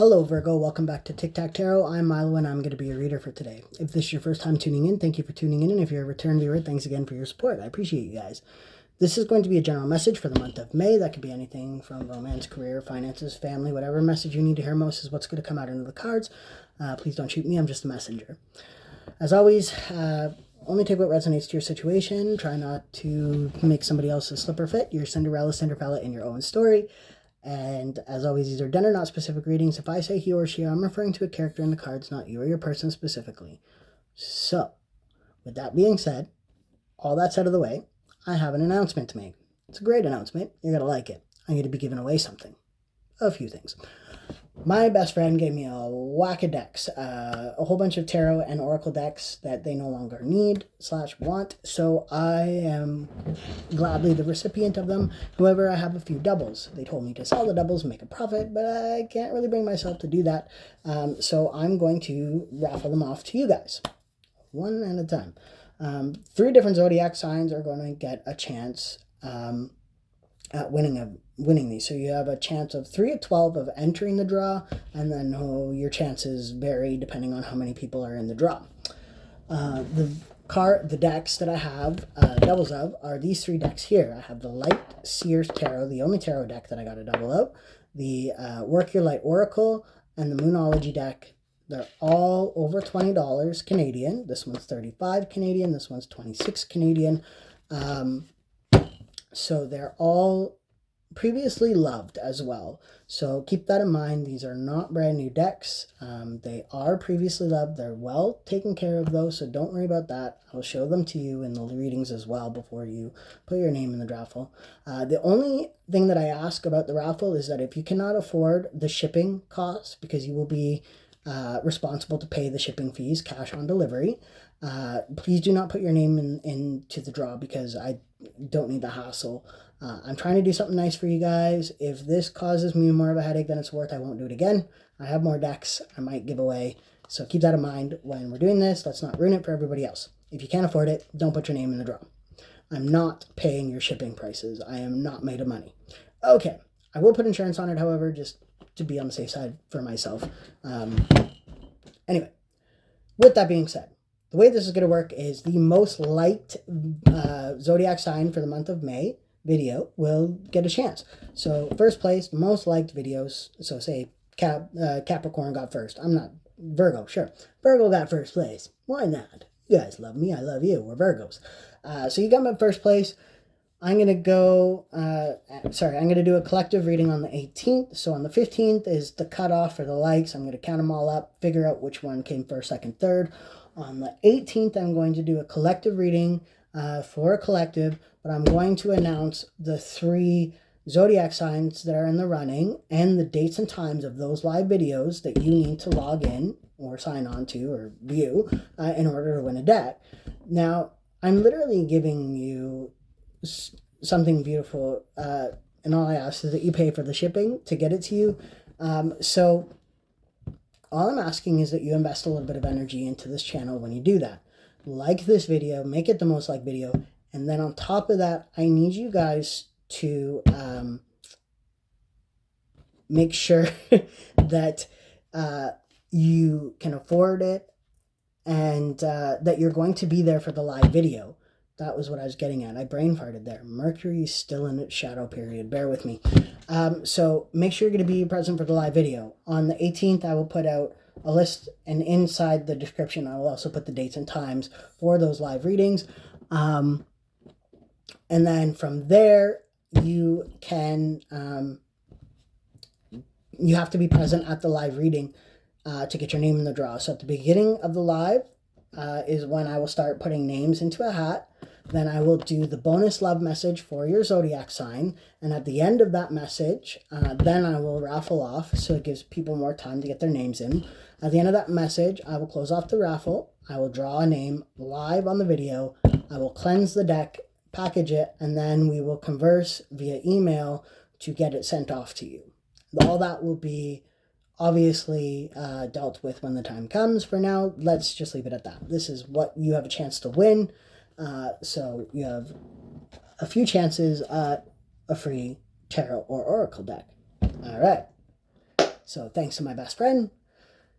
Hello Virgo, welcome back to Tic Tac Tarot. I'm Milo and I'm going to be your reader for today. If this is your first time tuning in, thank you for tuning in, and if you're a return viewer, thanks again for your support. I appreciate you guys. This is going to be a general message for the month of May. That could be anything from romance, career, finances, family, whatever message you need to hear most is what's going to come out into the cards. Please don't shoot me, I'm just a messenger. As always, only take what resonates to your situation. Try not to make somebody else's slipper fit. Your Cinderella in your own story. And as always, these are done or not specific readings. If I say he or she, I'm referring to a character in the cards, not you or your person specifically. So, with that being said, all that's out of the way, I have an announcement to make. It's a great announcement. You're going to like it. I'm going to be giving away something. A few things. My best friend gave me a whack of decks, a whole bunch of tarot and oracle decks that they no longer need / want, so I am gladly the recipient of them. However, I have a few doubles. They told me to sell the doubles and make a profit, but I can't really bring myself to do that, so I'm going to raffle them off to you guys, one at a time. 3 different zodiac signs are going to get a chance at winning these. So you have a chance of 3 of 12 of entering the draw, and then your chances vary depending on how many people are in the draw. The decks that I have doubles of are these 3 decks here. I have the Light Seers Tarot, the only tarot deck that I got a double of, the Work Your Light Oracle, and the Moonology deck. They're all over $20 Canadian. This one's 35 Canadian. This one's 26 Canadian. So they're all previously loved as well. So keep that in mind. These are not brand new decks. They are previously loved. They're well taken care of though, so don't worry about that. I'll show them to you in the readings as well before you put your name in the raffle. The only thing that I ask about the raffle is that if you cannot afford the shipping costs, because you will be responsible to pay the shipping fees, cash on delivery, please do not put your name into the draw because I don't need the hassle. I'm trying to do something nice for you guys. If this causes me more of a headache than it's worth, I won't do it again. I have more decks I might give away, so keep that in mind when we're doing this. Let's not ruin it for everybody else. If you can't afford it, don't put your name in the draw. I'm not paying your shipping prices. I am not made of money. Okay, I will put insurance on it, however, just to be on the safe side for myself. Anyway, with that being said, the way this is going to work is the most liked zodiac sign for the month of May video will get a chance. So first place, most liked videos. So say Capricorn got first. I'm not Virgo, sure. Virgo got first place. Why not? You guys love me. I love you. We're Virgos. So you got my first place. I'm going to go, I'm going to do a collective reading on the 18th. So on the 15th is the cutoff for the likes. I'm going to count them all up, figure out which one came first, second, third. On the 18th, I'm going to do a collective reading for a collective, but I'm going to announce the 3 zodiac signs that are in the running and the dates and times of those live videos that you need to log in or sign on to or view in order to win a deck. Now, I'm literally giving you something beautiful, and all I ask is that you pay for the shipping to get it to you. So all I'm asking is that you invest a little bit of energy into this channel when you do that. Like this video, make it the most liked video, and then on top of that, I need you guys to make sure that you can afford it and that you're going to be there for the live video. That was what I was getting at. I brain farted there. Mercury's still in its shadow period. Bear with me. So make sure you're going to be present for the live video. On the 18th, I will put out a list, and inside the description, I will also put the dates and times for those live readings. And then from there, you can, you have to be present at the live reading to get your name in the draw. So at the beginning of the live is when I will start putting names into a hat. Then I will do the bonus love message for your zodiac sign. And at the end of that message, then I will raffle off, so it gives people more time to get their names in. At the end of that message, I will close off the raffle. I will draw a name live on the video. I will cleanse the deck, package it, and then we will converse via email to get it sent off to you. All that will be obviously dealt with when the time comes. For now, let's just leave it at that. This is what you have a chance to win. So you have a few chances at a free tarot or oracle deck. All right. So thanks to my best friend.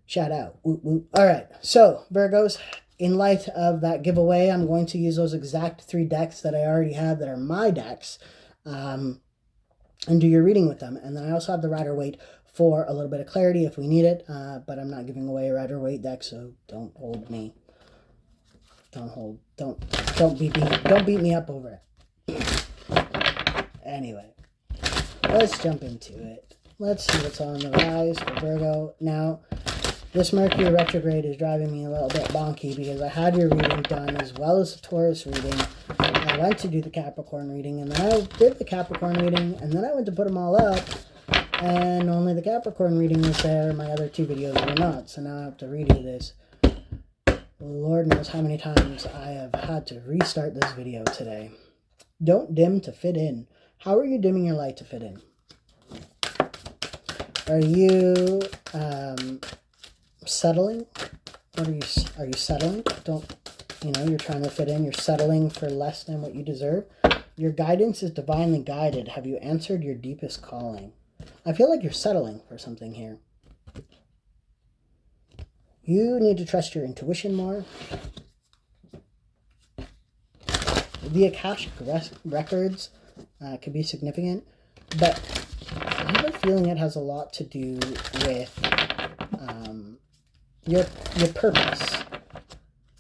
Shout out. Woot, woot. All right. So Virgos, in light of that giveaway, I'm going to use those exact 3 decks that I already have that are my decks, and do your reading with them. And then I also have the Rider-Waite for a little bit of clarity if we need it, but I'm not giving away a Rider-Waite deck, so don't hold me. Don't beat me up over it. Anyway, let's jump into it. Let's see what's on the rise for Virgo. Now, this Mercury retrograde is driving me a little bit bonky because I had your reading done as well as the Taurus reading. I went to do the Capricorn reading, and then I did the Capricorn reading, and then I went to put them all up, and only the Capricorn reading was there. My other 2 videos were not, so now I have to redo this. Lord knows how many times I have had to restart this video today. Don't dim to fit in. How are you dimming your light to fit in? Are you settling? What are you settling? You're trying to fit in. You're settling for less than what you deserve. Your guidance is divinely guided. Have you answered your deepest calling? I feel like you're settling for something here. You need to trust your intuition more. The Akashic records could be significant, but I have a feeling it has a lot to do with your purpose.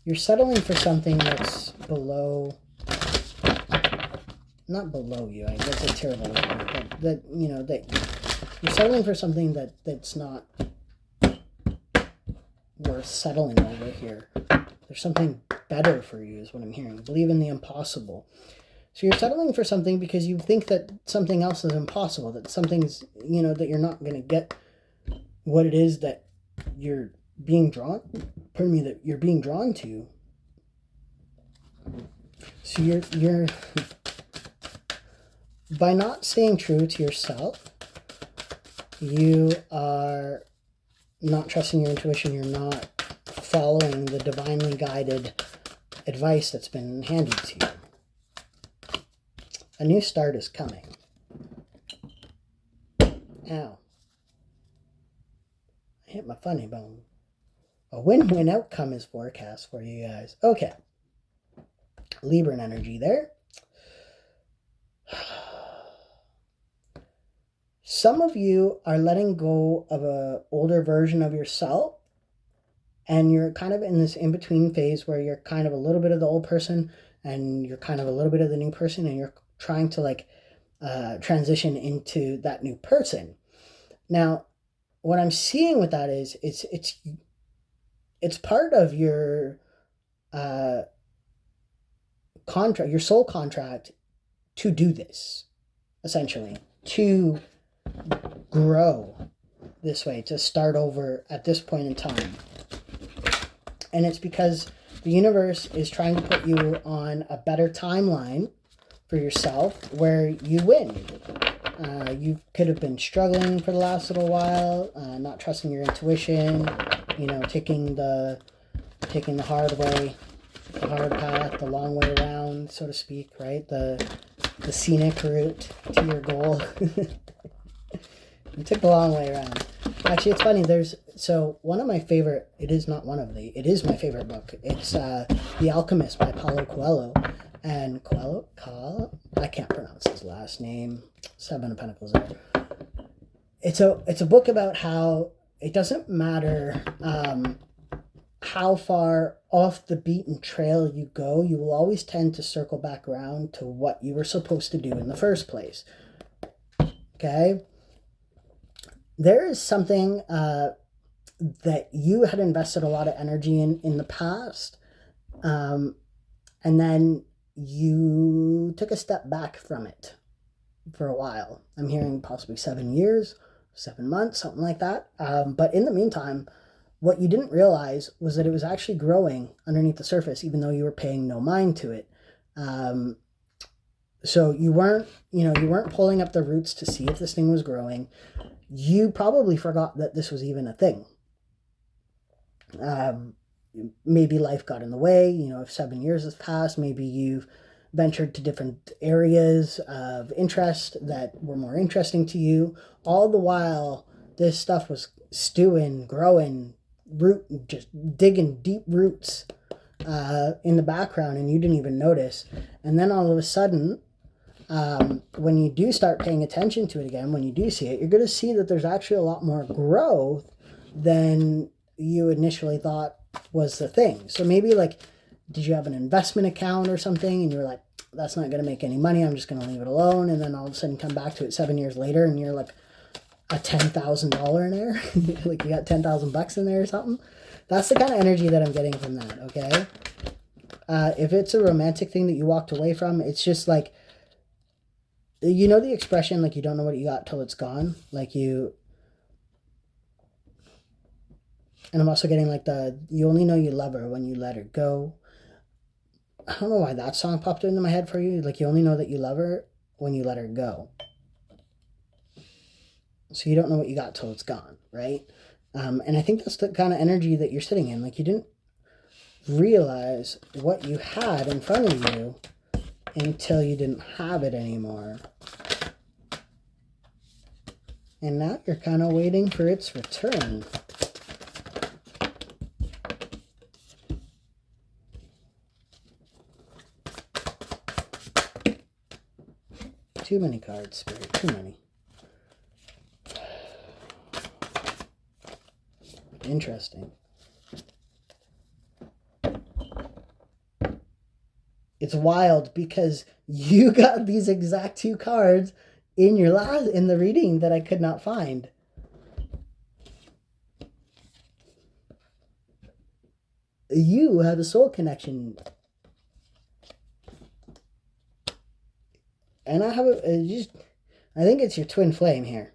You're settling for something that's below, not below you. I guess it's a terrible word, but that you're settling for something that's not worth settling over here. There's something better for you is what I'm hearing. Believe in the impossible. So you're settling for something because you think that something else is impossible, that something's, that you're not going to get what it is that you're being drawn, that you're being drawn to. So you're by not staying true to yourself, you are not trusting your intuition. You're not following the divinely guided advice that's been handed to you. A new start is coming. Ow. I hit my funny bone. A win-win outcome is forecast for you guys. Okay. Libran energy there. Some of you are letting go of an older version of yourself, and you're kind of in this in-between phase where you're kind of a little bit of the old person and you're kind of a little bit of the new person, and you're trying to transition into that new person. Now, what I'm seeing with that is it's part of your contract, your soul contract, to do this, essentially, to grow this way, to start over at this point in time. And it's because the universe is trying to put you on a better timeline for yourself where you win. You could have been struggling for the last little while, not trusting your intuition, taking the hard way, the hard path, the long way around, so to speak, right? The scenic route to your goal. You took the long way around. Actually, it's funny. One of my favorite, it is my favorite book. It's The Alchemist by Paulo Coelho. And I can't pronounce his last name. 7 of Pentacles there. It's a book about how it doesn't matter how far off the beaten trail you go, you will always tend to circle back around to what you were supposed to do in the first place. Okay? There is something that you had invested a lot of energy in the past, and then you took a step back from it for a while. I'm hearing possibly 7 years, 7 months, something like that. But in the meantime, what you didn't realize was that it was actually growing underneath the surface, even though you were paying no mind to it. So you weren't pulling up the roots to see if this thing was growing. You probably forgot that this was even a thing. Maybe life got in the way. If 7 years has passed, maybe you've ventured to different areas of interest that were more interesting to you. All the while, this stuff was stewing, growing, just digging deep roots in the background, and you didn't even notice. And then all of a sudden, when you do start paying attention to it again, when you do see it, you're going to see that there's actually a lot more growth than you initially thought was the thing. So maybe like, did you have an investment account or something and you're like, that's not going to make any money, I'm just going to leave it alone, and then all of a sudden come back to it 7 years later and you're like a $10,000 in there, like you got 10,000 bucks in there or something. That's the kind of energy that I'm getting from that, okay? If it's a romantic thing that you walked away from, it's just like, you know the expression, like, you don't know what you got till it's gone? Like you... And I'm also getting like you only know you love her when you let her go. I don't know why that song popped into my head for you. Like, you only know that you love her when you let her go. So you don't know what you got till it's gone, right? And I think that's the kind of energy that you're sitting in. Like, you didn't realize what you had in front of you until you didn't have it anymore. And now you're kind of waiting for its return. Too many cards, Spirit. Too many. Interesting. It's wild because you got these exact two cards in the reading that I could not find. You have a soul connection. And I have I think it's your twin flame here.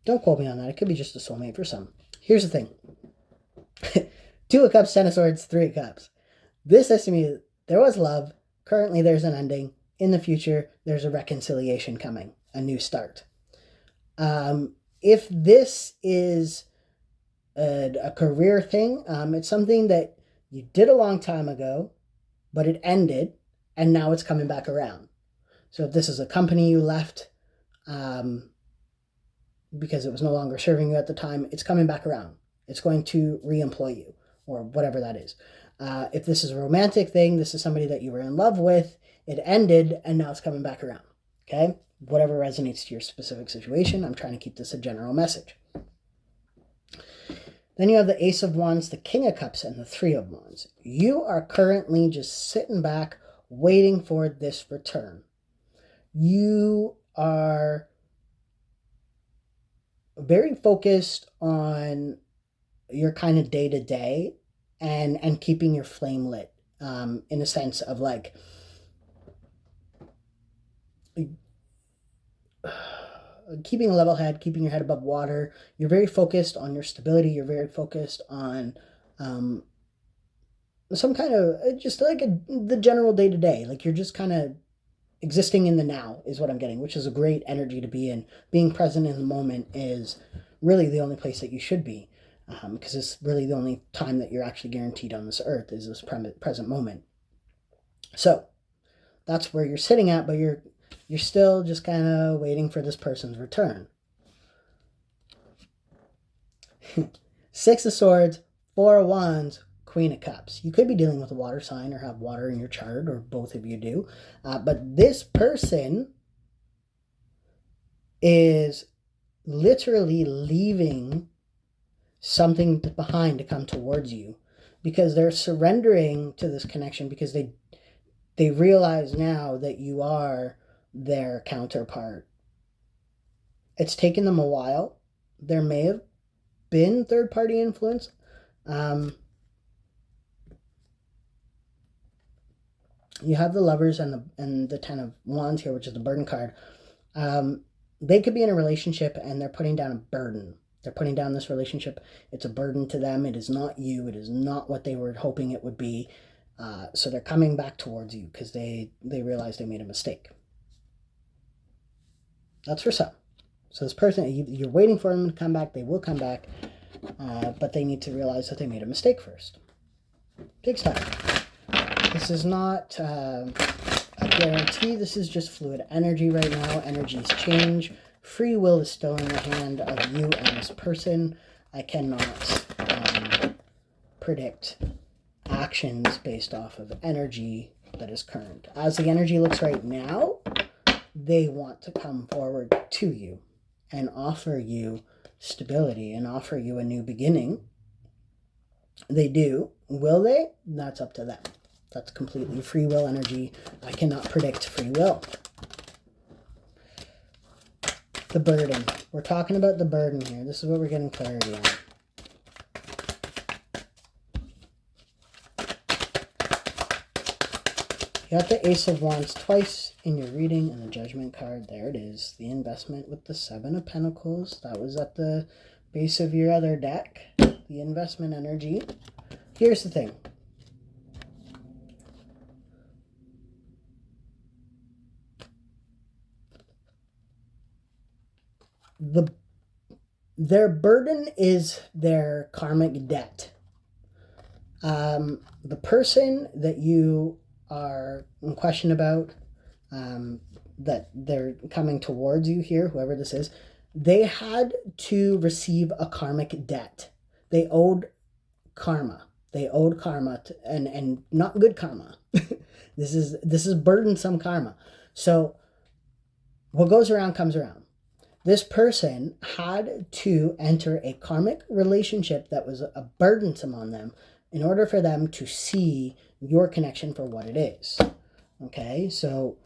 Don't quote me on that. It could be just a soulmate for some. Here's the thing. 2 of Cups, 10 of Swords, 3 of Cups. This says to me, there was love. Currently, there's an ending. In the future, there's a reconciliation coming. A new start. If this is a career thing, it's something that you did a long time ago, but it ended. And now it's coming back around. So if this is a company you left because it was no longer serving you at the time, it's coming back around. It's going to re-employ you, or whatever that is. If this is a romantic thing, this is somebody that you were in love with, it ended, and now it's coming back around. Okay? Whatever resonates to your specific situation. I'm trying to keep this a general message. Then you have the Ace of Wands, the King of Cups, and the 3 of Wands. You are currently just sitting back, waiting for this return. You are very focused on your kind of day-to-day and keeping your flame lit, in a sense of like keeping a level head, keeping your head above water. You're very focused on your stability. You're very focused on some kind of just like the general day-to-day. Like, you're just kind of existing in the now is what I'm getting, which is a great energy to be in. Being present in the moment is really the only place that you should be, because it's really the only time that you're actually guaranteed on this earth is this present moment. So that's where you're sitting at, but you're still just kind of waiting for this person's return. 6 of Swords, 4 of Wands, Queen of Cups. You could be dealing with a water sign or have water in your chart, or both of you do. But this person is literally leaving something behind to come towards you, because they're surrendering to this connection, because they realize now that you are their counterpart. It's taken them a while. There may have been third-party influence. You have the Lovers and the 10 of Wands here, which is the burden card. They could be in a relationship and they're putting down a burden. They're putting down this relationship. It's a burden to them. It is not you. It is not what they were hoping it would be. So they're coming back towards you because they realize they made a mistake. That's for some. So this person, you're waiting for them to come back. They will come back. But they need to realize that they made a mistake first. Takes time. This is not a guarantee. This is just fluid energy right now. Energies change. Free will is still in the hand of you and this person. I cannot predict actions based off of energy that is current. As the energy looks right now, they want to come forward to you and offer you stability and offer you a new beginning. They do. Will they? That's up to them. That's completely free will energy. I cannot predict free will. The burden. We're talking about the burden here. This is what we're getting clarity on. You got the Ace of Wands twice in your reading and the Judgment card. There it is. The investment with the Seven of Pentacles. That was at the base of your other deck. The investment energy. Here's the thing. Their burden is their karmic debt. The person that you are in question about, that they're coming towards you here, whoever this is, they had to receive a karmic debt. They owed karma. They owed karma, and not good karma. This is burdensome karma. So what goes around comes around. This person had to enter a karmic relationship that was a burdensome on them in order for them to see your connection for what it is. Okay, so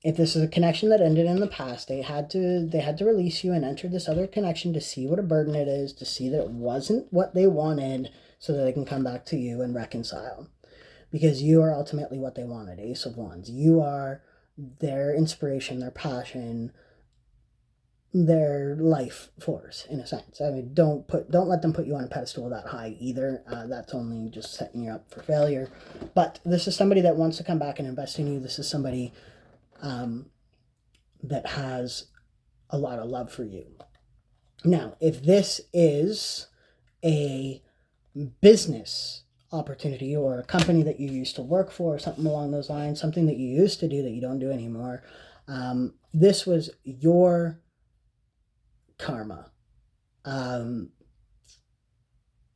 if this is a connection that ended in the past, they had to release you and enter this other connection to see what a burden it is, to see that it wasn't what they wanted, so that they can come back to you and reconcile. Because you are ultimately what they wanted, Ace of Wands. You are their inspiration, their passion, their life force, in a sense. I mean, don't let them put you on a pedestal that high either. That's only just setting you up for failure. But this is somebody that wants to come back and invest in you. This is somebody that has a lot of love for you. Now, if this is a business opportunity or a company that you used to work for, or something along those lines, something that you used to do that you don't do anymore, this was your karma.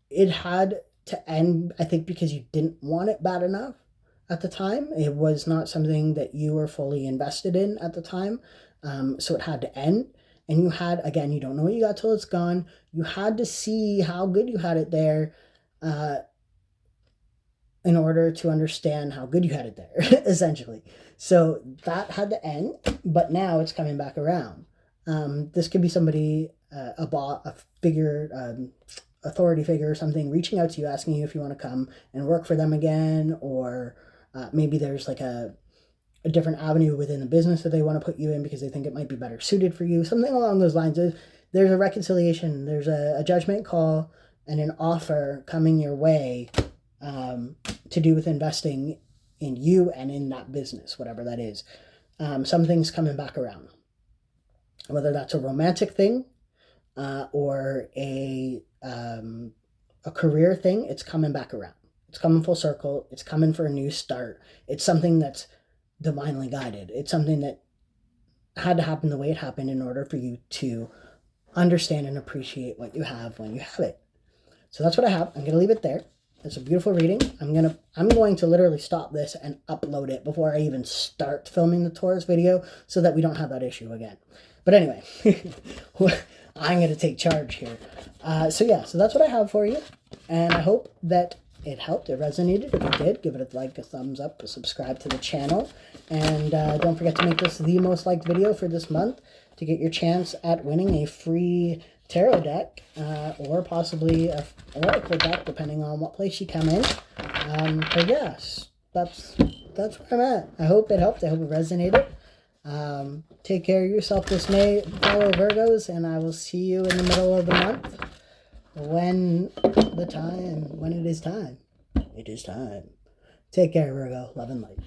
It had to end, I think, because you didn't want it bad enough at the time. It was not something that you were fully invested in at the time, so it had to end. And you had, again, you don't know what you got till it's gone. You had to see how good you had it there, in order to understand how good you had it there, essentially. So that had to end, but now it's coming back around. This could be somebody, a figure, authority figure or something, reaching out to you, asking you if you want to come and work for them again, or maybe there's like a different avenue within the business that they want to put you in because they think it might be better suited for you, something along those lines. There's a reconciliation, there's a judgment call and an offer coming your way, to do with investing in you and in that business, whatever that is. Something's coming back around. Whether that's a romantic thing, or a career thing, it's coming back around. It's coming full circle. It's coming for a new start. It's something that's divinely guided. It's something that had to happen the way it happened in order for you to understand and appreciate what you have when you have it. So that's what I have. I'm going to leave it there. It's a beautiful reading. I'm going to literally stop this and upload it before I even start filming the Taurus video so that we don't have that issue again. But anyway, I'm going to take charge here. So that's what I have for you. And I hope that it helped, it resonated. If you did, give it a like, a thumbs up, subscribe to the channel. And don't forget to make this the most liked video for this month to get your chance at winning a free tarot deck, or possibly a oracle deck, depending on what place you come in. But yes, that's where I'm at. I hope it helped. I hope it resonated. Take care of yourself this May, fellow Virgos, and I will see you in the middle of the month when it is time. It is time. Take care, Virgo. Love and light.